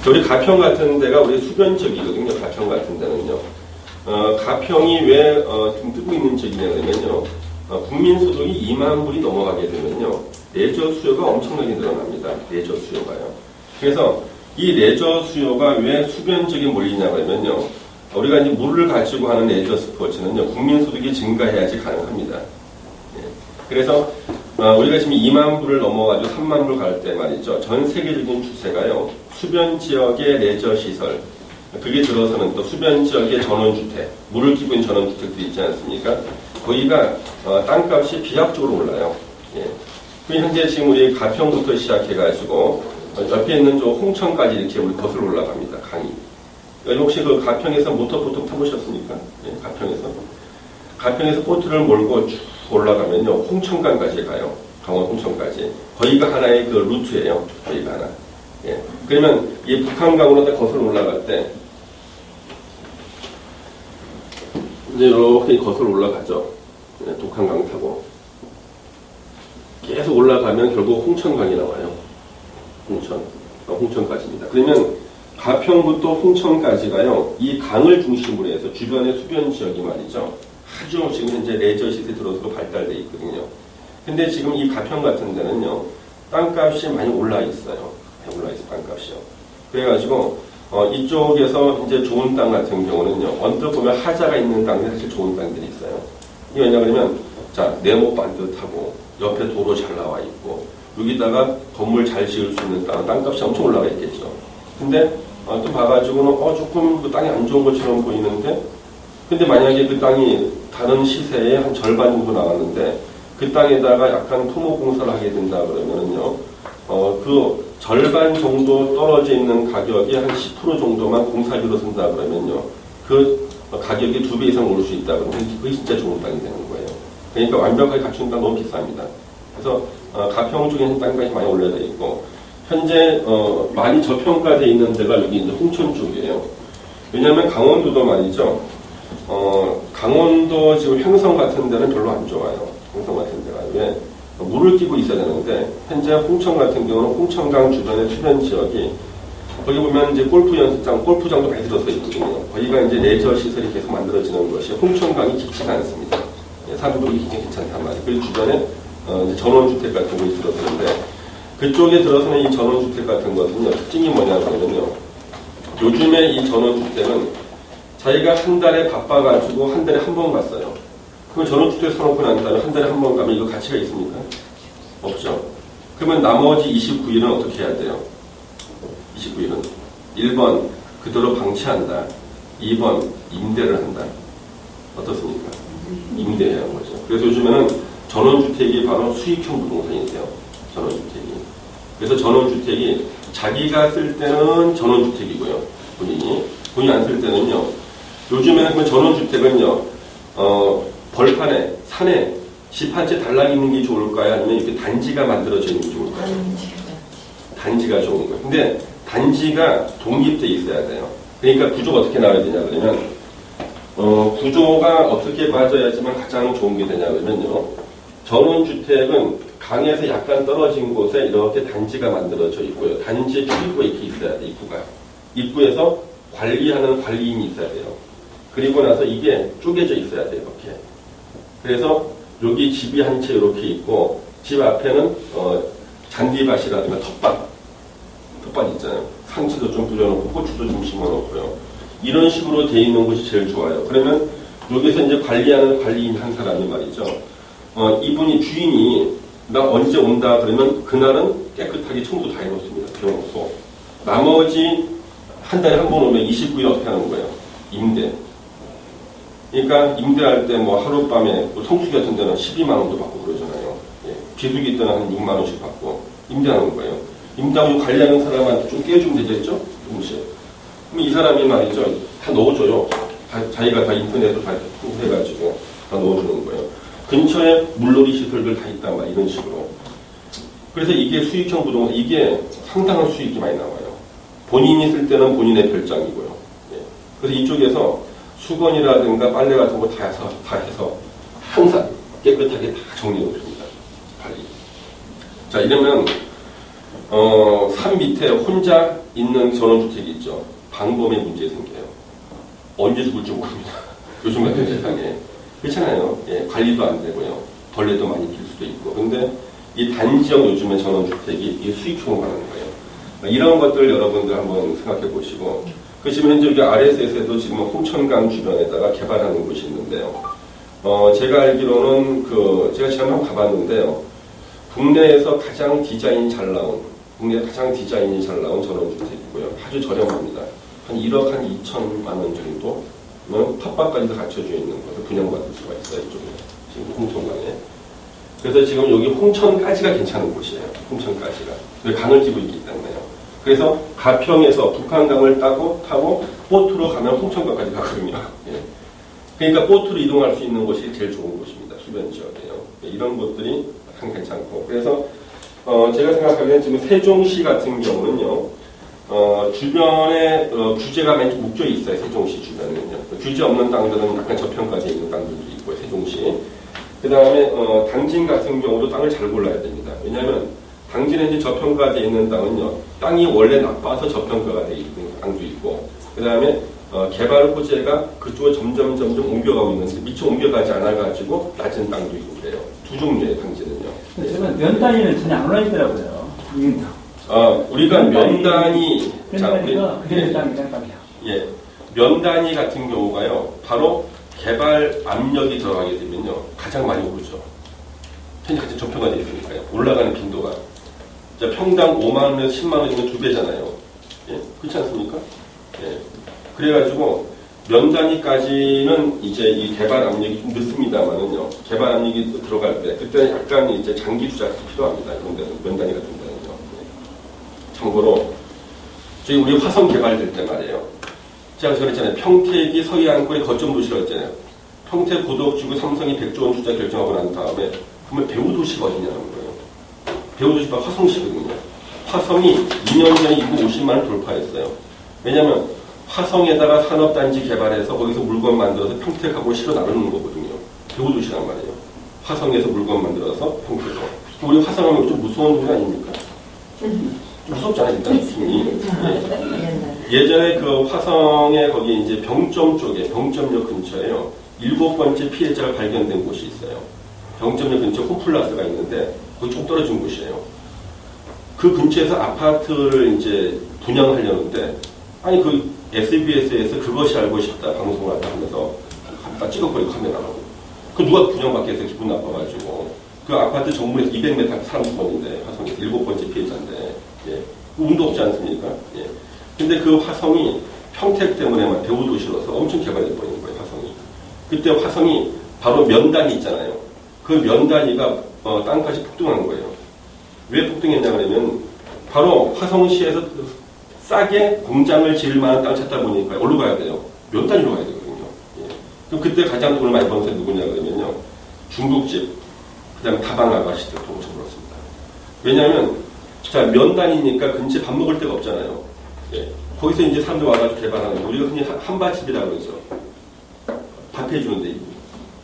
우리 가평 같은 데가 우리 수변적이거든요. 가평 같은 데는요. 가평이 왜 좀 뜨고 있는 지역이냐면요. 국민소득이 2만 불이 넘어가게 되면요. 레저 수요가 엄청나게 늘어납니다. 레저 수요가요. 그래서 이 레저 수요가 왜 수변적에 몰리냐 그러면요. 우리가 이제 물을 가지고 하는 레저 스포츠는요. 국민소득이 증가해야지 가능합니다. 예. 그래서 우리가 지금 2만 불을 넘어가지고 3만 불 갈 때 말이죠. 전 세계적인 추세가요. 수변 지역의 레저 시설, 그게 들어서는 또 수변 지역의 전원주택, 물을 끼고 있는 전원주택도 있지 않습니까? 거기가 땅값이 비약적으로 올라요. 예. 그 현재 지금 우리 가평부터 시작해가지고 옆에 있는 저 홍천까지 이렇게 우리 거슬러 올라갑니다. 강이. 혹시 그 가평에서 모터보트 타보셨습니까? 예, 가평에서 보트를 몰고 쭉 올라가면요. 홍천강까지 가요. 강원 홍천까지. 거기가 하나의 그 루트예요. 거기가 하나. 예. 그러면 이 북한강으로 딱 거슬러 올라갈 때 이제 이렇게 거슬러 올라가죠. 예, 북한강 타고. 계속 올라가면 결국 홍천강이 나와요. 홍천까지입니다. 그러면 가평부터 홍천까지가요. 이 강을 중심으로 해서 주변의 수변 지역이 말이죠. 아주 지금 현재 레저 시대에 들어서 발달되어 있거든요. 근데 지금 이 가평 같은 데는요. 땅값이 많이 올라 있어요. 땅값이요. 그래가지고 이쪽에서 이제 좋은 땅 같은 경우는요. 언뜻 보면 하자가 있는 땅이 사실 좋은 땅들이 있어요. 이게 왜냐 그러면 자 네모 반듯하고 옆에 도로 잘 나와 있고 여기다가 건물 잘 지을 수 있는 땅값이 엄청 올라가 있겠죠. 근데 또 봐가지고는 조금 그 땅이 안 좋은 것처럼 보이는데 근데 만약에 그 땅이 다른 시세의 한 절반 정도 나왔는데 그 땅에다가 약간 토목공사를 하게 된다 그러면은요 그 절반 정도 떨어져 있는 가격이 한 10% 정도만 공사비로 쓴다 그러면요 그 가격이 2배 이상 오를 수 있다 그러면 그게 진짜 좋은 땅이 되는 거예요. 그러니까 완벽하게 갖춘 땅 너무 비쌉니다. 그래서 가평 쪽에는 땅값이 많이 올라져 있고 현재 많이 저평가되어 있는 데가 여기 이제 홍천 쪽이에요. 왜냐하면 강원도도 말이죠. 강원도 지금 형성 같은 데는 별로 안 좋아요. 형성 같은 데가 왜 물을 끼고 있어야 되는데 현재 홍천 같은 경우는 홍천강 주변의 수변 지역이 거기 보면 이제 골프 연습장, 골프장도 많이 들어서 있거든요. 거기가 이제 레저 시설이 계속 만들어지는 것이 홍천강이 깊지가 않습니다. 사람들이 굉장히 괜찮단 말이에요. 그 주변에 이제 전원주택 같은 곳이 들어서는데 그쪽에 들어서는 이 전원주택 같은 것은요 특징이 뭐냐면요 요즘에 이 전원주택은 자기가 한 달에 바빠가지고 한 달에 한 번 갔어요. 그럼 전원주택 사놓고 난 다음에 한 달에 한 번 가면 이거 가치가 있습니까? 없죠. 그러면 나머지 29일은 어떻게 해야 돼요? 29일은 1번 그대로 방치한다. 2번 임대를 한다. 어떻습니까? 임대해야 하는 거죠. 그래서 요즘에는 전원주택이 바로 수익형 부동산이세요. 전원주택이. 그래서 전원주택이 자기가 쓸 때는 전원주택이고요. 본인이 안 쓸 때는요. 요즘에는 그 전원주택은요. 벌판에, 산에 집 한 채 달랑 있는 게 좋을까요? 아니면 이렇게 단지가 만들어져 있는 게 좋을까요? 단지가 좋은 거예요. 근데 단지가 독립돼 있어야 돼요. 그러니까 구조가 어떻게 나와야 되냐 그러면 구조가 어떻게 맞아야지만 가장 좋은 게 되냐 그러면요. 전원주택은 강에서 약간 떨어진 곳에 이렇게 단지가 만들어져 있고요. 단지에 출입구가 이렇게 있어야 돼요. 입구에서 관리하는 관리인이 있어야 돼요. 그리고 나서 이게 쪼개져 있어야 돼요. 이렇게. 그래서 여기 집이 한 채 이렇게 있고 집 앞에는 잔디밭이라든가 텃밭 있잖아요. 상추도 좀 뿌려놓고 고추도 좀 심어놓고요. 이런 식으로 돼 있는 곳이 제일 좋아요. 그러면 여기서 이제 관리하는 관리인 한 사람이 말이죠. 이분이 주인이 나 언제 온다 그러면 그날은 깨끗하게 청소 다 해놓습니다. 비워놓고 나머지 한 달에 한 번 오면 29일 어떻게 하는 거예요? 임대. 그러니까 임대할 때 뭐 하룻밤에 뭐 성수기 같은 데는 12만 원도 받고 그러잖아요. 예. 비수기 때는 한 6만 원씩 받고 임대하는 거예요. 임대하고 관리하는 사람한테 좀 깨워주면 되겠죠? 조금씩. 그럼 이 사람이 말이죠. 다 넣어줘요. 자기가 다 인터넷으로 다 해가지고 다 넣어주는 거예요. 근처에 물놀이 시설들 다 있단 말이야. 이런 식으로. 그래서 이게 수익형 부동산, 이게 상당한 수익이 많이 나와요. 본인이 쓸 때는 본인의 별장이고요. 예. 그래서 이쪽에서 수건이라든가 빨래 같은 거 다 해서 항상 깨끗하게 다 정리해 놓습니다. 관리. 자, 이러면 산 밑에 혼자 있는 전원주택이 있죠. 방범의 문제 생겨요. 언제 죽을지 모릅니다. 요즘 같은 세상에. 그렇잖아요. 예, 관리도 안 되고요. 벌레도 많이 필 수도 있고. 근데 이 단지형 요즘에 전원주택이 이 수익형으로 가는 거예요. 이런 것들 여러분들 한번 생각해 보시고. 그 지금 현재 여기 RSS에도 지금 홍천강 주변에다가 개발하는 곳이 있는데요. 제가 알기로는 제가 지난번 한번 가봤는데요. 국내에서 가장 디자인이 잘 나온 전원주택이고요. 아주 저렴합니다. 한 1억 한 2천만 원 정도는 텃밭까지도 갖춰져 있는 것을 분양받을 수가 있어요. 이쪽에. 지금 홍천강에. 그래서 지금 여기 홍천까지가 괜찮은 곳이에요. 홍천까지가. 강을 끼고 있기 때문에요. 그래서 가평에서 북한강을 타고 보트로 가면 홍천강까지 가거든요. 예. 그러니까 보트로 이동할 수 있는 곳이 제일 좋은 곳입니다. 주변 지역이에요. 예, 이런 곳들이 참 괜찮고. 그래서 제가 생각하기에는 지금 세종시 같은 경우는요. 주변에 규제가 많이 묶여 있어요. 세종시 주변에는요. 규제 없는 땅들은 약간 저평가되어 있는 땅들도 있고요. 세종시. 그 다음에 당진 같은 경우도 땅을 잘 골라야 됩니다. 왜냐하면 당진에 이제 저평가되어 있는 땅은요. 땅이 원래 나빠서 저평가가 되어 있는 땅도 있고 그 다음에 개발 호재가 그쪽으로 점점 옮겨가고 있는데 미처 옮겨가지 않아가지고 낮은 땅도 있고 그래요. 두 종류의 당진은요. 지금 면 단위는 전혀 안 올라있더라고요. 우리가 면 단위 예, 면 단위 같은 경우가요. 바로 개발 압력이 들어가게 되면요. 가장 많이 오르죠. 현재 가장 저평가되어 있으니까요. 올라가는 빈도가. 평당 5만 원에서 10만 원이면 2배잖아요. 예, 그렇지 않습니까? 예. 그래가지고 면 단위까지는 이제 이 개발 압력이 좀 늦습니다만은요. 개발 압력이 들어갈 때 그때 약간 이제 장기 투자가 필요합니다. 이런 데는 면 단위 같은 데는요. 예. 참고로 저희 우리 화성 개발될 때 말이에요. 제가 그랬잖아요. 평택이 서해안권의 거점 도시라고 했잖아요. 평택 고덕지구 삼성이 100조 원 투자 결정하고 난 다음에 그러면 배후 도시가 어디냐는 거예요. 배후 도시가 화성시거든요. 화성이 2년 전에 인구 50만 을 돌파했어요. 왜냐하면 화성에다가 산업단지 개발해서 거기서 물건 만들어서 평택하고 실어 나르는 거거든요. 배후 도시란 말이에요. 화성에서 물건 만들어서 평택으로. 우리 화성하면 좀 무서운 동네 아닙니까? 좀 무섭잖아요, 일단 느낌이. 예전에 그 화성에 거기 이제 병점 쪽에, 병점역 근처에요. 7번째 피해자가 발견된 곳이 있어요. 병점역 근처 홈플러스가 있는데, 거기 좀 떨어진 곳이에요. 그 근처에서 아파트를 이제 분양하려는데, 아니, 그 SBS에서 그것이 알고 싶다 방송을 하다 하면서 갖다 찍어버리고 카메라로. 그 누가 분양받게 해서 기분 나빠가지고, 그 아파트 정문에서 200m 사람 죽었는데, 화성에서 7번째 피해자인데, 예. 운도 없지 않습니까? 예. 근데 그 화성이 평택 때문에만 배후 도시로서 엄청 개발해버린 거예요, 화성이. 그때 화성이 바로 면단이 있잖아요. 그 면단위가 땅값이 폭등한 거예요. 왜 폭등했냐 그러면 바로 화성시에서 싸게 공장을 지을 만한 땅을 찾다 보니까 어디로 가야 돼요? 면단위로 가야 되거든요. 예. 그럼 그때 가장 돈을 많이 버는 사람이 누구냐 그러면요. 중국집, 그 다음에 다방 아가씨들 돈 엄청 벌었습니다. 왜냐하면 자, 면단위니까 근처에 밥 먹을 데가 없잖아요. 예. 거기서 이제 사람들 와가지고 개발하는 거. 우리가 흔히 한밭집이라고 그러죠. 밥 해주는데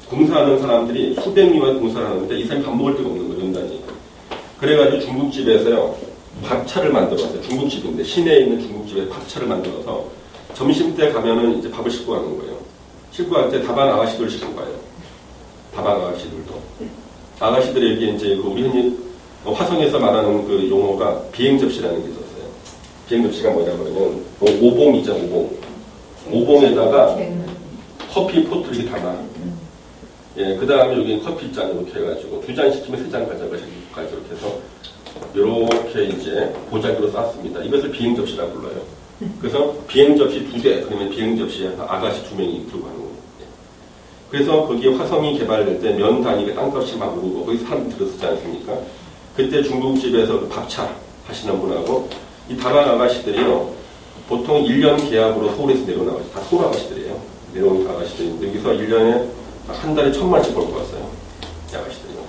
공사하는 사람들이 수백 명이 공사를 하는데 이 사람이 밥 먹을 데가 없는 거예요. 면단위. 그래가지고 중국집에서요. 밥차를 만들었어요. 중국집인데 시내에 있는 중국집에 밥차를 만들어서 점심때 가면은 이제 밥을 싣고 가는 거예요. 싣고 갈 때 다방 아가씨들 싣고 가요. 다방 아가씨들도. 아가씨들에게 이제 그 우리 흔히 화성에서 말하는 그 용어가 비행접시라는 게 있었어요. 비행접시가 뭐냐 그러면 오봉이죠, 오봉. 오봉에다가 커피 포트를 이렇게 담아. 예, 그 다음에 여기 커피잔 이렇게 해가지고 2잔 시키면 3잔 가져가지고 이렇게 해서 이렇게 이제 보자기로 쌌습니다. 이것을 비행접시라고 불러요. 그래서 비행접시 2대, 그러면 비행접시에 아가씨 2명이 들고 가는 거예요. 그래서 거기에 화성이 개발될 때 면 단위가 땅값이 막 오르고 거기 사람들이 들어서지 않습니까? 그때 중국집에서 그 밥차 하시는 분하고 이 다방 아가씨들이요. 보통 1년 계약으로 서울에서 내려나가죠. 다 서울 아가씨들이에요. 내려온 아가씨들인데 여기서 1년에 한 달에 1,000만원씩 벌고 왔어요. 아가씨들이요.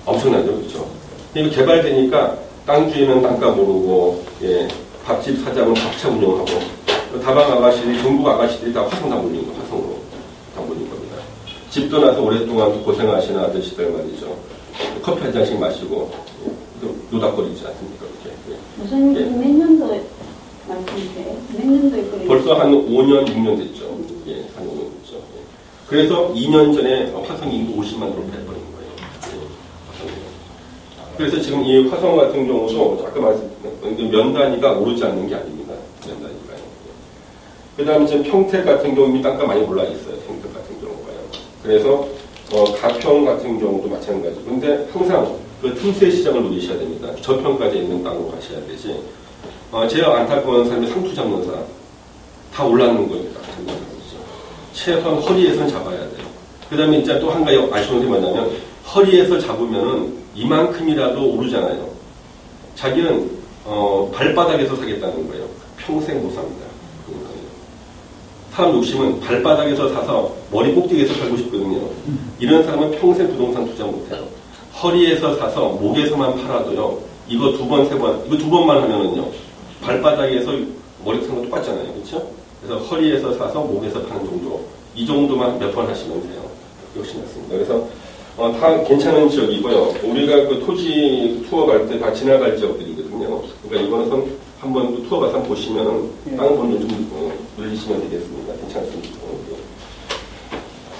엄청나죠, 그렇죠? 이거 개발되니까 땅 주인은 땅값 오르고, 예, 밥집 사장은 밥차 운영하고, 다방 아가씨들이, 전국 아가씨들이 다 화성 다 몰린 거, 화성으로 다 몰린 겁니다. 집 떠나서 오랫동안 고생하시는 아저씨들 말이죠. 커피 한 잔씩 마시고, 노닥거리지 않습니까, 그렇게. 무슨 예. 몇 년도 맞는데 몇 년도에 그래? 벌써 한 5년, 6년 됐죠. 예, 한 5년 됐죠. 예. 그래서 2년 전에 화성이 50만 돌파해버린 거예요. 예, 그래서 지금 이 화성 같은 경우도 아까 말씀드린 면 단위가 오르지 않는 게 아닙니다. 면 단위가요. 그 다음에 지금 평택 같은 경우 땅가 많이 올라 있어요. 평택 같은 경우가요. 그래서 가평 같은 경우도 마찬가지. 근데 항상 그 틈새 시장을 노리셔야 됩니다. 저평가되어 있는 땅으로 가셔야 되지. 제가 안타까운 사람이 상투 잡는 사람. 다 올라가는 겁니다. 최소한 허리에선 잡아야 돼요. 그 다음에 이제 또 한 가지 아쉬운 게 뭐냐면, 허리에서 잡으면은 이만큼이라도 오르잖아요. 자기는, 발바닥에서 사겠다는 거예요. 평생 못 삽니다. 사람 욕심은 발바닥에서 사서 머리 꼭대기에서 살고 싶거든요. 이런 사람은 평생 부동산 투자 못 해요. 허리에서 사서 목에서만 팔아도요, 이거 2번, 3번, 이거 2번만 하면은요, 발바닥에서 머리 사는 거 똑같잖아요. 그렇죠? 그래서 허리에서 사서 목에서 파는 정도, 이 정도만 몇 번 하시면 돼요. 역시 맞습니다. 그래서 다 괜찮은 지역이고요. 우리가 그 토지 투어 갈 때 다 지나갈 지역들이거든요. 그러니까 이거는 한번 투어 가서 보시면 땅 번호 좀 늘리시면 되겠습니다. 괜찮습니다.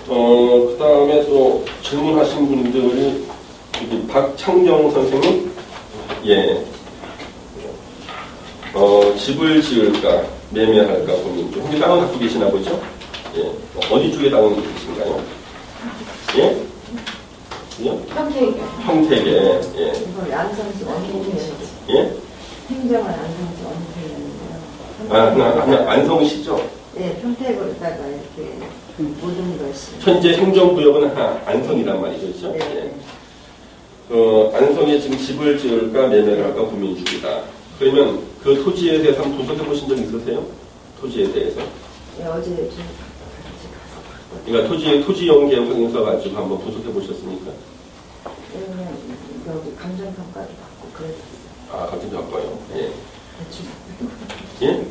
그 다음에 또 질문하신 분들이 박창경 선생님, 예, 집을 지을까 매매할까 고민 중. 현재 땅을 갖고 계시나 보죠? 예, 어디 쪽에 땅을 갖고 계신가요? 예? 예? 평택에. 예. 이걸 안성시 원통이었지. 예? 행정은 안성시 원통이었는데요. 그냥 안성시죠? 네, 평택으로다가 이렇게 모든 것이. 현재 행정구역은 안성이란 말이죠. 네. 예. 안성에 지금 집을 지을까 매매를 할까 고민 중이다. 그러면 그 토지에 대해서 한번 분석해 보신 적 있으세요? 토지에 대해서? 네, 어제 좀 같이 가서 그러니까 토지용 계획에서 가지고 한번 분석해 보셨습니까? 그러면 여기 감정평가도 받고 그랬어요. 아, 같은 바꿔요. 예. 대충. 예?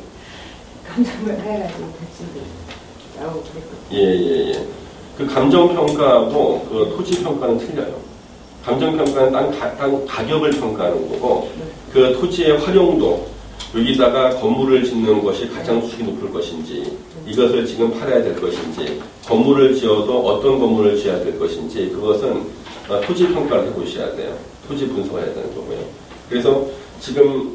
감정을 해가지고 대충 나오고 그랬거든요. 예. 그 감정평가하고 그 토지평가는 틀려요. 감정평가는 땅 가격을 평가하는 거고, 그 토지의 활용도, 여기다가 건물을 짓는 것이 가장 수익이 높을 것인지, 이것을 지금 팔아야 될 것인지, 건물을 지어도 어떤 건물을 지어야 될 것인지, 그것은 토지 평가를 해보셔야 돼요. 토지 분석을 해야 되는 거고요. 그래서 지금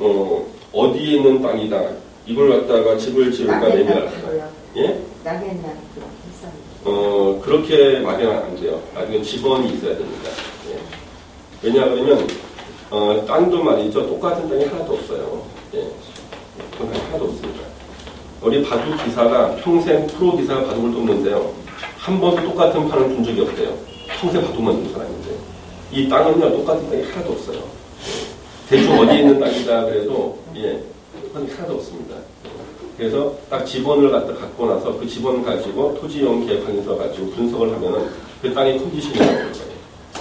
어디에 있는 땅이다, 이걸 갖다가 집을 지을까 매매를 할까? 예? 낙엔날 비싼. 그렇게 마련하면 안 돼요. 나중에 직원이 있어야 됩니다. 예. 왜냐하면 땅도 말이죠. 똑같은 땅이 하나도 없어요. 예. 그건 하나도 없습니다. 우리 바둑 기사가 평생 프로 기사가 바둑을 뒀는데요. 한 번도 똑같은 판을 둔 적이 없대요. 평생 바둑만 둔 사람인데. 이 땅은요, 똑같은 땅이 하나도 없어요. 예. 대충 어디에 있는 땅이다 그래도, 예, 그건 하나도 없습니다. 그래서 딱 지번을 갖고 나서 그 지번 가지고 토지용 계획항에서 가지고 분석을 하면은 그 땅의 컨디션이 나올 거예요.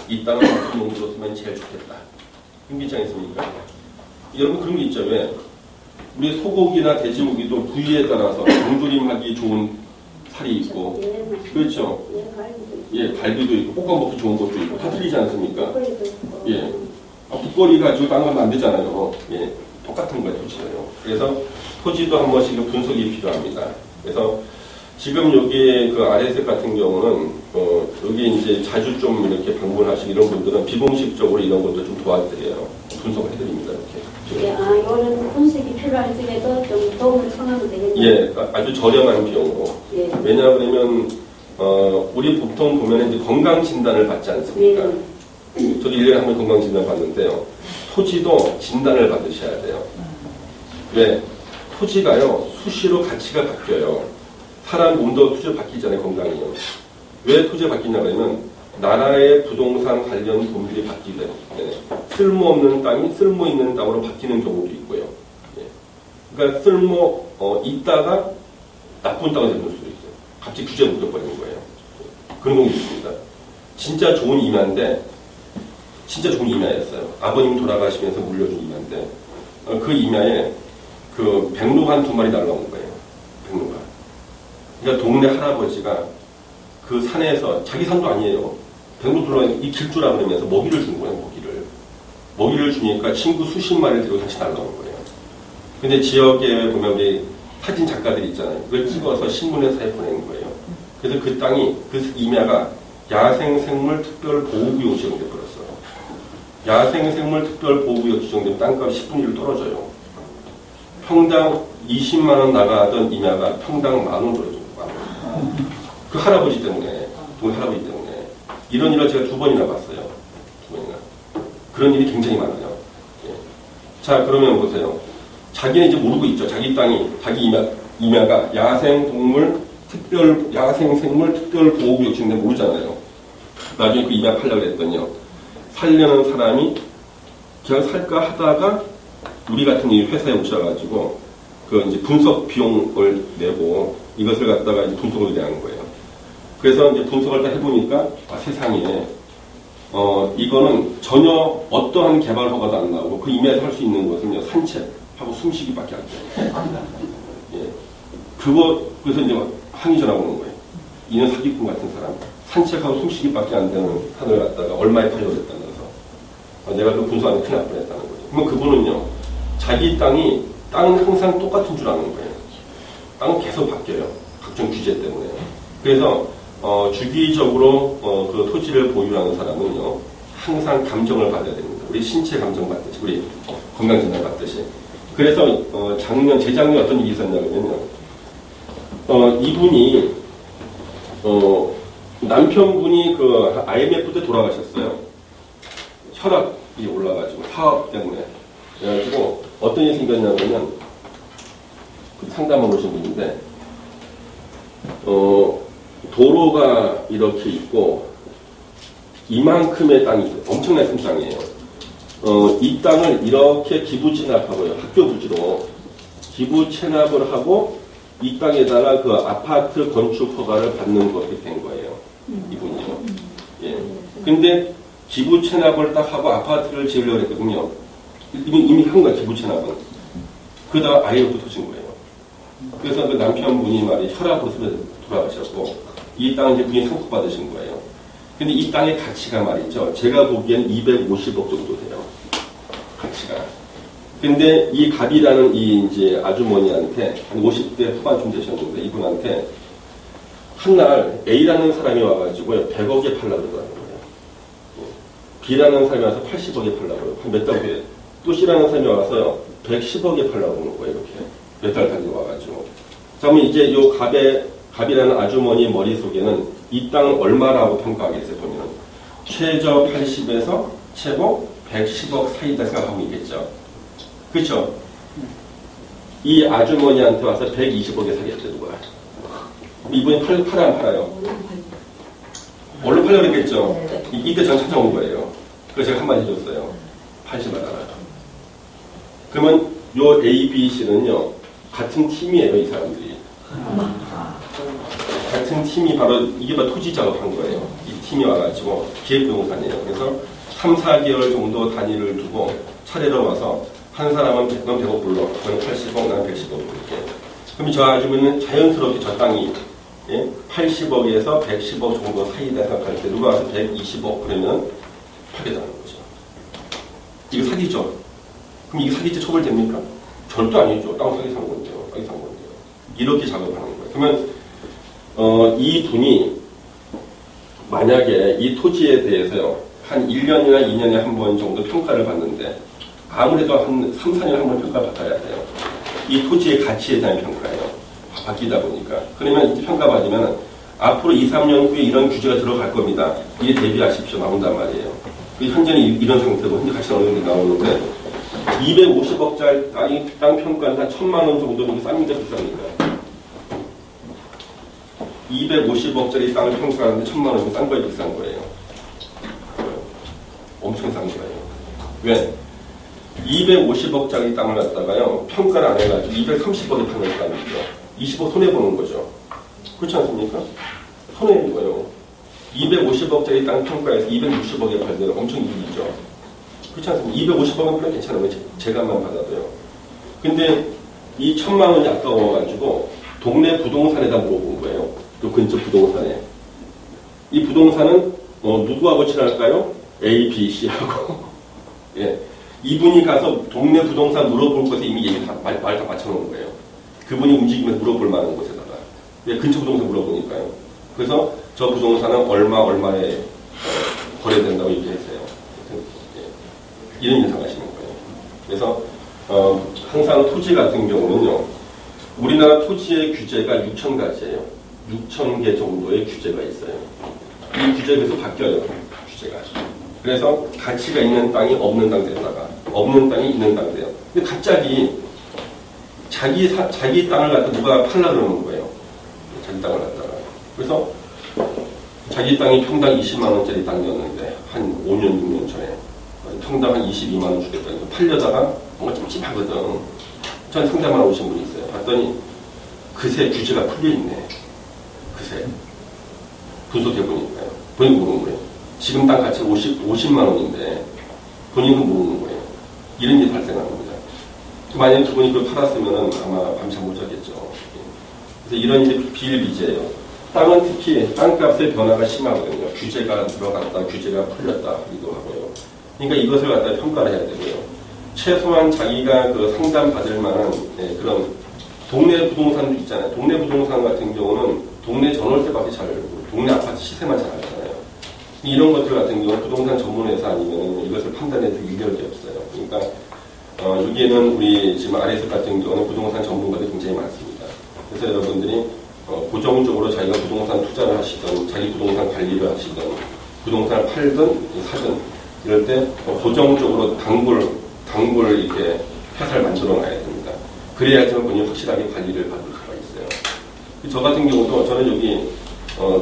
이 땅은 어떤 용도로 쓰면 제일 좋겠다. 힘기지 않습니까? 여러분 그런 게 있죠. 왜? 우리 소고기나 돼지고기도 부위에 따라서 장조림하기 좋은 살이 있고, 그렇죠? 예, 갈비도 있고, 볶아 먹기 좋은 것도 있고, 다 틀리지 않습니까? 예. 국거리 가지고 딴 건 안 되잖아요. 예. 똑같은 거예요, 토지가요. 그래서 토지도 한 번씩 분석이 필요합니다. 그래서 지금 여기 그 아래색 같은 경우는, 여기 이제 자주 좀 이렇게 방문하시고 이런 분들은 비공식적으로 이런 것도 좀 도와드려요. 분석을 해드립니다, 이렇게. 예, 이거는 분석이 필요할지라도 좀 도움을 청하면 되겠네요. 예, 아주 저렴한 비용으로. 예. 왜냐하면, 우리 보통 보면 이제 건강진단을 받지 않습니까? 예. 저도 1년에 한 번 건강진단 받는데요. 토지도 진단을 받으셔야 돼요. 왜? 토지가요, 수시로 가치가 바뀌어요. 사람 몸도 토지로 바뀌잖아요, 건강이요. 왜 토지가 바뀌냐 그러면, 나라의 부동산 관련 법률이 바뀌기 때문에, 쓸모없는 땅이 쓸모 있는 땅으로 바뀌는 경우도 있고요. 예. 그러니까 있다가 나쁜 땅이 되는 수도 있어요. 갑자기 규제가 묶여버리는 거예요. 그런 경우도 있습니다. 진짜 좋은 임야인데, 진짜 좋은 임야였어요. 아버님 돌아가시면서 물려준 임야인데, 그 임야에 그 백로가 한 2마리 날라온 거예요. 백로가. 그러니까 동네 할아버지가 그 산에서, 자기 산도 아니에요. 백로 둘러 이 길주라 그러면서 먹이를 준 거예요, 먹이를. 먹이를 주니까 친구 수십 마리를 데리고 다시 날라온 거예요. 근데 지역에 보면 우리 사진 작가들 있잖아요. 그걸 찍어서 신문회사에 보내는 거예요. 그래서 그 땅이, 그 임야가 야생생물 특별보호구역 지정돼 버렸어요. 야생생물 특별보호구역 지정되면 땅값이 10분의 1로 떨어져요. 평당 20만원 나가던 임야가 평당 10,000원 떨어져요. 그 할아버지 때문에, 동 할아버지 때문에. 이런 일을 제가 2번이나 봤어요. 2번이나. 그런 일이 굉장히 많아요. 예. 자, 그러면 보세요. 자기는 이제 모르고 있죠. 자기 땅이, 자기 임야가 야생생물 특별보호구역 지정되면 모르잖아요. 나중에 그 임야 팔려고 했더니요. 살려는 사람이 그냥 살까 하다가 우리 같은 이 회사에 오셔가지고 그 이제 분석 비용을 내고 이것을 갖다가 분석을 대한 거예요. 그래서 이제 분석을 다 해보니까 세상에 이거는 전혀 어떠한 개발 허가도 안 나오고 그 임야에서 할 수 있는 것은요 산책하고 숨쉬기밖에 안 돼요. 예. 그래서 이제 항의 전화가 오는 거예요. 이는 사기꾼 같은 사람. 산책하고 숨쉬기밖에 안 되는 산을 갖다가 얼마에 팔려고 했다면서 내가 그 분석하는 큰일 날 뻔했다는 거예요. 그러면 그분은요 자기 땅은 항상 똑같은 줄 아는 거예요. 땅은 계속 바뀌어요. 각종 규제 때문에. 그래서 주기적으로 그 토지를 보유하는 사람은요 항상 감정을 받아야 됩니다. 우리 신체 감정 받듯이, 우리 건강진단 받듯이. 그래서 재작년 어떤 일이 있었냐면요. 이분이 남편분이 그 IMF 때 돌아가셨어요. 혈압이 올라가지고 사업 때문에. 그래가지고 어떤 일이 생겼냐면 상담을 오신 분인데 도로가 이렇게 있고 이만큼의 땅이 있어요. 엄청난 큰 땅이에요. 이 땅을 이렇게 기부 체납하고요. 학교 부지로 기부 체납을 하고 이 땅에다가 그 아파트 건축 허가를 받는 것이 된 거예요. 이분이요. 예. 근데 기부 체납을 딱 하고 아파트를 지으려고 했거든요. 이미 한 거야, 기부 체납은. 그러다가 IMF 터진 거예요. 그래서 그 남편분이 말이 혈압으로 돌아가셨고, 이 땅을 이제 분이 상속받으신 거예요. 근데 이 땅의 가치가 말이죠. 제가 보기엔 250억 정도 돼요. 가치가. 근데 이 갑이라는 이 이제 아주머니한테 한 50대 후반쯤 되셨는데 이분한테 한날 A라는 사람이 와가지고요 100억에 팔라고 그러더라는 거예요. B라는 사람이 와서 80억에 팔라고 한 몇 달 후에 또 C라는 사람이 와서 110억에 팔라고 그러는 거예요. 이렇게 몇 달 단위로 와가지고. 자, 그러면 이제 요 갑이라는 아주머니 머릿속에는 이 땅을 얼마라고 평가하겠어요 보면 최저 80에서 최고 110억 사이다 생각하고 있겠죠. 그렇죠? 이 아주머니한테 와서 120억에 사겠대 누가. 이분이 팔아 안 팔아요? 얼른 팔려고 그랬겠죠. 이때 전 찾아온 거예요. 그래서 제가 한마디 줬어요. 팔지 말아라. 그러면 요 A, B, C는요 같은 팀이에요. 이 사람들이. 같은 팀이 바로 이게 바로 토지 작업한 거예요. 이 팀이 와가지고 기획부동산이에요. 그래서 3, 4개월 정도 단위를 두고 차례로 와서 한 사람은 100억 불러, 저는 80억, 나는 110억 이렇게. 그럼 저 아주머니는 자연스럽게 저 땅이 80억에서 110억 정도 사이다 생각할 때 누가 와서 120억 그러면 파괴당하는 거죠. 이거 사기죠. 그럼 이게 사기죄 처벌됩니까? 절대 아니죠. 땅 사기 산 건데요. 땅이 산 건데요. 이렇게 작업하는 거예요. 그러면 이 분이 만약에 이 토지에 대해서요 한 1년이나 2년에 한 번 정도 평가를 받는데 아무래도 한 3, 4년에 한 번 평가를 받아야 돼요. 이 토지의 가치에 대한 평가예요. 바뀌다 보니까. 그러면 이제 평가받으면 앞으로 2, 3년 후에 이런 규제가 들어갈 겁니다. 이에 대비하십시오. 나온단 말이에요. 현재는 이런 상태고 현재 가치가 어느 정도 나오는데 250억짜리 땅 평가는 한 1,000만 원 정도는 쌉니까 비쌉니까? 250억짜리 땅을 평가하는데 1,000만 원이면 싼 거예요 비싼 거예요? 엄청 싼 거예요. 왜? 250억짜리 땅을 갖다가요 평가를 안 해가지고 230억에 파는 땅이죠. 20억 손해보는 거죠. 그렇지 않습니까? 손해예요. 250억짜리 땅 평가에서 260억에 팔면 엄청 이익이죠. 그렇지 않습니까? 250억은 별로 괜찮아요. 제값만 받아도요. 근데 이 1,000만 원이 아까워가지고 동네 부동산에다 물어본 거예요. 그 근처 부동산에. 이 부동산은 누구하고 친할까요? A, B, C하고. 예. 이분이 가서 동네 부동산 물어볼 곳에 이미 얘기 말 다 맞춰놓은 거예요. 그분이 움직이면서 물어볼 만한 곳에다가. 왜 근처 부동산 물어보니까요. 그래서 저 부동산은 얼마에 거래된다고 얘기했어요. 이런 예상하시는 거예요. 그래서 항상 토지 같은 경우는요. 우리나라 토지의 규제가 6,000가지예요. 6,000개 정도의 규제가 있어요. 이 규제가 계속 바뀌어요. 규제가. 그래서 가치가 있는 땅이 없는 땅 됐다가 없는 땅이 있는 땅 돼요. 근데 갑자기 자기 땅을 갖다 누가 팔라 그러는 거예요. 자기 땅을 갖다가. 그래서 자기 땅이 평당 20만 원짜리 땅이었는데 한 5년, 6년 전에 평당 한 22만 원 주겠다. 팔려다가 뭔가 찜찜하거든. 전 상담하러 오신 분이 있어요. 봤더니 그새 규제가 풀려있네. 그새. 분석해보니까요. 본인 모르는 거예요. 지금 땅 가치가 50만 원인데 본인은 모르는 거예요. 이런 일이 발생하는 겁니다. 만약에 그분이 그걸 팔았으면 아마 밤잠 못 자겠죠. 그래서 이런 일이 비일비재예요. 땅은 특히 땅값의 변화가 심하거든요. 규제가 들어갔다, 규제가 풀렸다기도 하고요. 그러니까 이것을 갖다 평가를 해야 되고요. 최소한 자기가 그 상담받을 만한 그런 동네 부동산도 있잖아요. 동네 부동산 같은 경우는 동네 전월세밖에 동네 아파트 시세만 잘 알잖아요. 이런 것들 같은 경우는 부동산 전문회사 아니면 이것을 판단해줄 유력이 없어요. 그러니까 여기에는 우리 지금 RS 같은 경우는 부동산 전문가들이 굉장히 많습니다. 그래서 여러분들이 고정적으로 자기가 부동산 투자를 하시든 자기 부동산 관리를 하시든 부동산을 팔든 사든 이럴 때 고정적으로 단골 이렇게 회사를 만들어 놔야 됩니다. 그래야지만 본인이 확실하게 관리를 받을 수가 있어요. 저 같은 경우도 저는 여기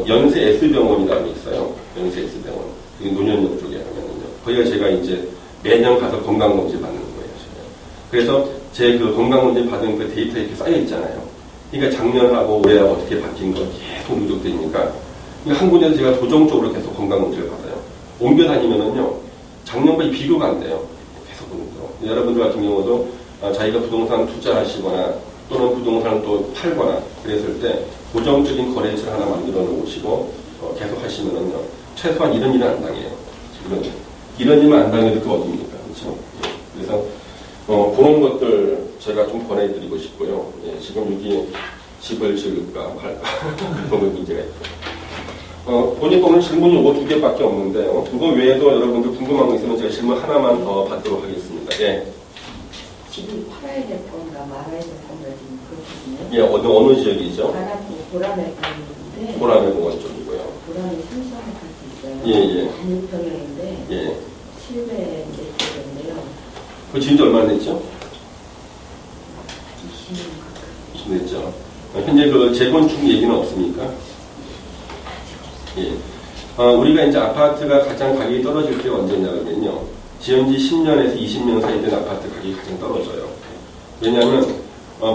연세 S병원이라고 있어요. 연세 S병원. 여기 논현역 쪽에 하면은요. 거기가 제가 이제 매년 가서 건강검진 받는 거예요. 제가. 그래서 제 그 건강검진 받은 그 데이터에 이렇게 쌓여 있잖아요. 그러니까 작년하고 올해하고 어떻게 바뀐 거 계속 누적되니까 한 군데서 제가 고정적으로 계속 건강검진을 받아요. 옮겨 다니면은요. 작년과 비교가 안 돼요. 계속 보는 거. 여러분들 같은 경우도 자기가 부동산 투자하시거나 또는 부동산을 또 팔거나 그랬을 때 고정적인 거래처를 하나 만들어 놓으시고 계속 하시면은요. 최소한 이런 일은 안 당해요. 이런 일만 안 당해도 그 어딥니까? 그렇죠? 예. 그래서 그런 것들 제가 좀 권해드리고 싶고요. 예. 지금 여기 집을 지을까 말까 그런 문제가 있고. 보니까 오늘 질문이 요거 2개밖에 없는데요. 그거 외에도 여러분들 궁금한 거 있으면 제가 질문 하나만 더 받도록 하겠습니다. 예. 집을 팔아야 될 건가 말아야 될 건가 지금 그렇거든요. 예, 어느 지역이죠? 보람의 공원인데. 보람의 공원 쪽이고요. 보람이 3,000평 있어요. 예. 단일평형인데. 예. 실외 이제 쪽인데요. 그 지은 지 얼마나 됐죠? 20년 가까이. 20년 됐죠. 현재 그 재건축 얘기는 없습니까? 예. 우리가 이제 아파트가 가장 가격이 떨어질 때가 언제냐면요. 지은 지 10년에서 20년 사이 된 아파트 가격이 가장 떨어져요. 왜냐하면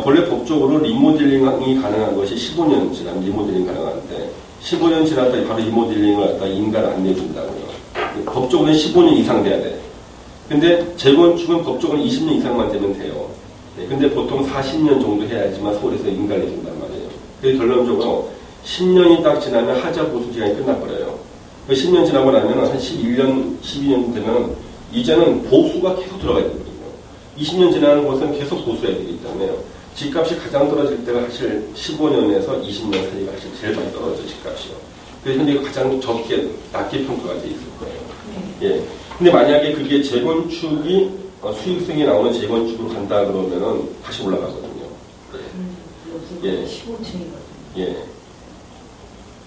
본래 법적으로 리모델링이 가능한 것이 15년 지나면 리모델링 가능한데 15년 지났다 바로 리모델링을 갖다 인가를 안 내준다고요. 법적으로는 15년 이상 돼야 돼. 근데 재건축은 법적으로 20년 이상만 되면 돼요. 네, 근데 보통 40년 정도 해야지만 서울에서 인가를 해준단 말이에요. 그래서 결론적으로 10년이 딱 지나면 하자 보수 기간이 끝나버려요. 10년 지나고 나면 한 11년, 12년 되면 이제는 보수가 계속 들어가야 되거든요. 20년 지나는 것은 계속 보수해야 되기 때문에요. 집값이 가장 떨어질 때가 사실 15년에서 20년 사이가 사실 제일 많이 떨어져, 집값이요. 그래서 현재 가장 낮게 평가가 돼 있을 거예요. 예. 근데 만약에 그게 재건축이 수익성이 나오는 재건축으로 간다 그러면은 다시 올라가거든요. 예. 15층이거든요. 예.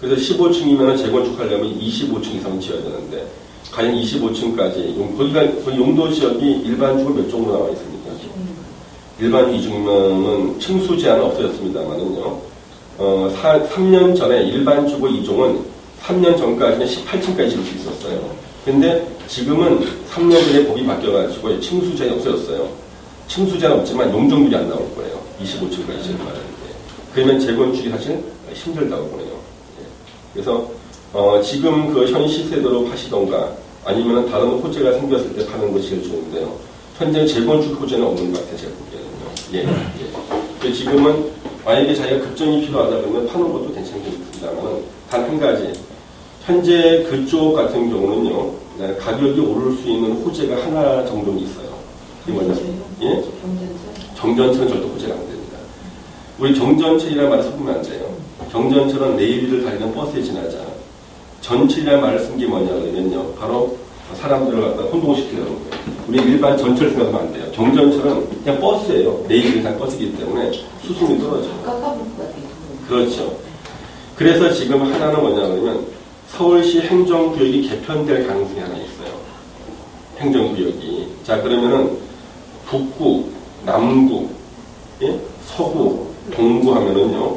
그래서 15층이면 재건축하려면 25층 이상 지어야 되는데, 과연 25층까지, 거기 용도 지역이 일반주거 몇 정도 나와 있습니까? 일반주 2종이면은 층수 제한은 없어졌습니다만은요. 3년 전에 일반주거 2종은 3년 전까지는 18층까지 지을 수 있었어요. 근데 지금은 3년 전에 법이 바뀌어가지고 층수 제한이 없어졌어요. 층수 제한 없지만 용적률이 안 나올 거예요. 25층까지 지을 말하는데. 그러면 재건축이 사실 힘들다고 보네요. 그래서 지금 그 현 시세대로 파시던가 아니면 다른 호재가 생겼을 때 파는 것이 제일 좋은데요. 현재 재건축 호재는 없는 것 같아요. 제가 보기에는요. 예. 지금은 만약에 자기가 급전이 필요하다 그러면 파는 것도 괜찮겠습니다만 단 한 가지. 현재 그쪽 같은 경우는요. 가격이 오를 수 있는 호재가 하나 정도는 있어요. 이 뭐냐? 예? 경전철. 정전철은 절대 호재가 안 됩니다. 우리 정전철이라는 말을 섞으면 안 돼요. 정전철은 내비를 달리는 버스에 지나자. 전철이라는 말을 쓴 게 뭐냐 그러면요. 바로 사람들을 갖다 혼동시키려는 거예요. 우리 일반 전철 생각하면 안 돼요. 정전철은 그냥 버스예요. 내비를 단 버스이기 때문에 수순이 떨어져요. 깎아볼 것 같아요. 그렇죠. 그래서 지금 하나는 뭐냐 그러면 서울시 행정구역이 개편될 가능성이 하나 있어요. 행정구역이. 자, 그러면은 북구, 남구, 예? 서구, 동구 하면은요,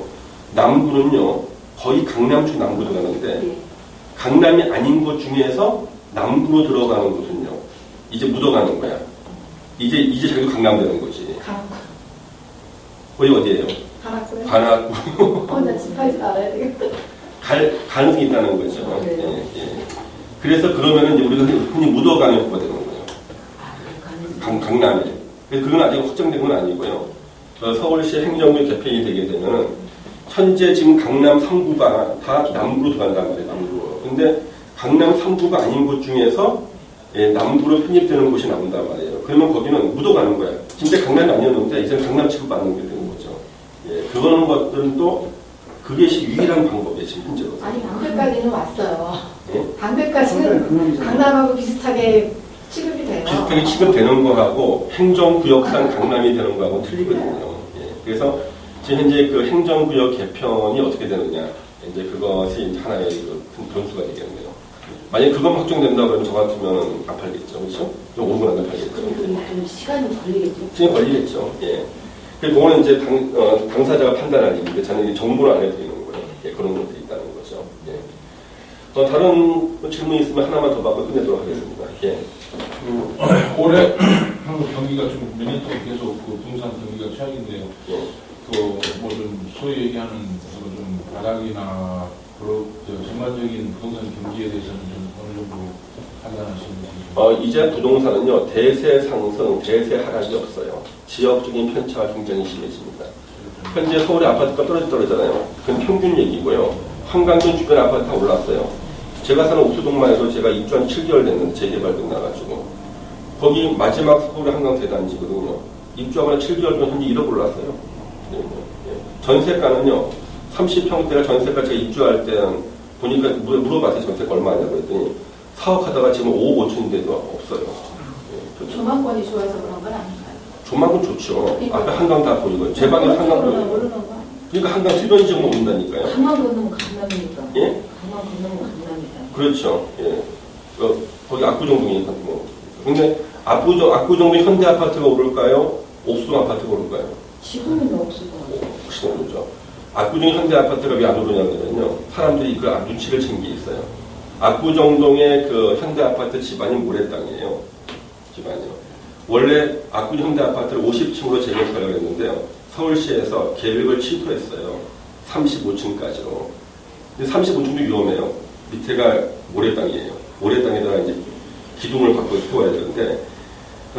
남구는요, 거의 강남 쪽 남구 들어가는데, 강남이 아닌 곳 중에서 남구로 들어가는 곳은요, 이제 묻어가는 거야. 이제 자기도 강남 되는 거지. 가락구. 거기 어디예요? 가락구요? 관악구. 나 집하지 알아야 되겠다. 가능성이 있다는 거죠. 예, 예. 그래서 그러면은 이제 우리가 흔히 묻어가는 구가 되는 거예요. 강남에. 그건 아직 확정된 건 아니고요. 서울시 행정구역 개편이 되게 되면은 현재 지금 강남 3구가 다 남구로 들어간단 말이에요. 남구로. 근데 강남 3구가 아닌 곳 중에서 예, 남구로 편입되는 곳이 나온단 말이에요. 그러면 거기는 묻어가는 거야. 진짜 강남이 아니었는데 이제 강남 취급받는 게 되는 거죠. 예, 그런 것들은 또 그게 유일한 방법이에요. 지금 현재로. 아니 방배까지는 왔어요. 예? 방배까지는 강남하고 비슷하게 취급이 돼요. 비슷하게 취급되는 거하고 행정구역상 강남이 되는 거하고 틀리거든요. 예, 그래서 지금 현재 그 행정구역 개편이 어떻게 되느냐. 이제 그것이 이제 하나의 그 변수가 되겠네요. 만약에 그건 확정된다 그러면 저 같으면 안 팔겠죠. 그렇죠? 좀 오르고 나면 팔겠죠. 좀 시간이 걸리겠죠. 시간이 걸리겠죠. 예. 그거는 이제 당사자가 판단할 일인데 저는 정보를 안 해도 되는 거예요. 예, 그런 것들이 있다는 거죠. 예. 다른 질문 있으면 하나만 더 받고 끝내도록 하겠습니다. 예. 올해 한국 경기가 좀 몇 년 동안 계속 그 부동산 경기가 최악인데요. 예. 뭐 좀 소위 얘기하는 좀 바닥이나 전반적인 부동산 경기에 대해서는 좀 어느 정도 판단하시는지. 이제 부동산은요 대세 상승, 대세 하락이 없어요. 지역적인 편차가 굉장히 심해집니다. 현재 서울의 아파트가 떨어지잖아요. 그건 평균 얘기고요. 한강변 주변 아파트가 올랐어요. 제가 사는 옥수동만 해도 제가 입주한 7개월 됐는데 재개발 끝나가지고 거기 마지막 서울의 한강 대단지거든요. 입주하고 7개월 동안 현재 1억 올랐어요. 전세가는요 30평대가 전세가 제가 입주할 때 보니까 물어봤어요. 전세가 얼마냐고 했더니 4억 하다가 지금 5억 5천인데도 없어요. 그렇죠. 조망권이 좋아서 그런 건 아닌가요? 조망은 좋죠. 앞에 한강 다 보이고요. 제 방에 한강 보이고. 그러니까 한강 수변 지역만 오른다니까요. 강남 건너면 강남이니까. 예? 강남 건너면 강남이다. 그렇죠. 예. 거기 압구정동이니까 뭐. 근데 압구정동 현대 아파트가 오를까요? 옥수동 아파트가 오를까요? 지금은 없을 것 같아요. 혹시 모르죠. 압구정 현대 아파트가 왜 안 오르냐면요. 사람들이 그 눈치를 챈 게 있어요. 압구정동의 그 현대 아파트 집안이 모래땅이에요. 집안이요. 원래 압구정 현대 아파트를 50층으로 재개발하려고 했는데요. 서울시에서 계획을 취소했어요. 35층까지로. 근데 35층도 위험해요. 밑에가 모래땅이에요. 모래땅에다가 이제 기둥을 바꿔 세워야 되는데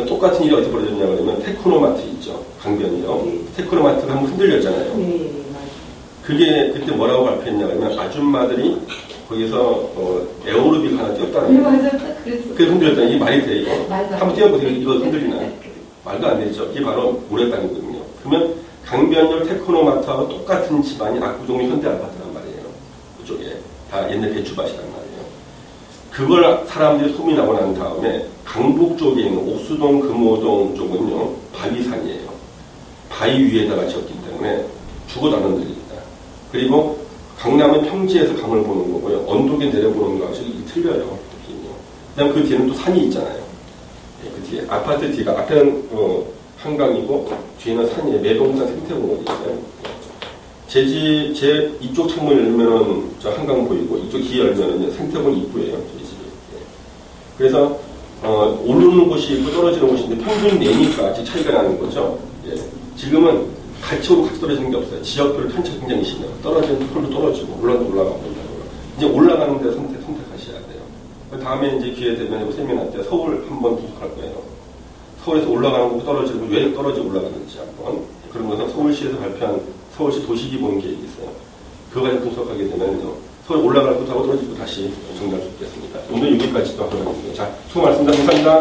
똑같은 일이 어떻게 벌어졌냐 그러면 테크노마트 있죠. 강변이요. 네. 테크노마트가 한번 흔들렸잖아요. 네, 맞아요. 그게 그때 뭐라고 발표했냐 그러면 아줌마들이 거기서 에어로빅 하나 뛰었다는 네, 거예요. 맞아요. 딱 그랬어요. 그래서 흔들렸다니 이게 말이 돼 이거? 말도 안 한번 돼. 뛰어보세요. 이거 흔들리나요? 말도 안 되죠. 이게 바로 모래땅이거든요. 그러면 강변역 테크노마트하고 똑같은 집안이 압구정 현대 아파트란 말이에요. 그쪽에 다 옛날 대추밭이란 말이에요. 그걸 사람들이 소문나고 난 다음에 강북 쪽에 있는 옥수동, 금호동 쪽은요 바위산이에요. 바위 위에다가 지었기 때문에 죽어도 안 흔들립니다. 그리고 강남은 평지에서 강을 보는 거고요. 언덕에 내려보는 거하고 틀려요. 그다음 그 뒤에는 또 산이 있잖아요. 네, 그 뒤에 아파트 뒤가 앞에는 한강이고 뒤에는 산이에요. 매봉산 생태공원이 있어요. 제 이쪽 창문 열면은 저 한강 보이고 이쪽 뒤에 열면은 생태공원 입구예요. 저희 집이. 네. 그래서 오르는 곳이 있고 떨어지는 곳이 있는데 평균 내니까 차이가 나는 거죠. 예. 지금은 같이 오고 같이 떨어지는 게 없어요. 지역별 편차가 굉장히 심해요. 떨어지는 폴도 떨어지고 올라가고 이제 올라가는 데 선택하셔야 돼요. 다음에 이제 기회 되면 세미나 때 서울 한번 분석할 거예요. 서울에서 올라가는 곳 떨어지고 왜 떨어지고 올라가는지 한번 그런 것은 서울시에서 발표한 서울시 도시기본 계획이 있어요. 그거 분석하게 되면요. 서울 올라갈 곳하고 떨어질 곳 다시 정리할 수 있겠습니다. 오늘 여기까지 또 하도록 하겠습니다. 자, 수고 많습니다. 감사합니다.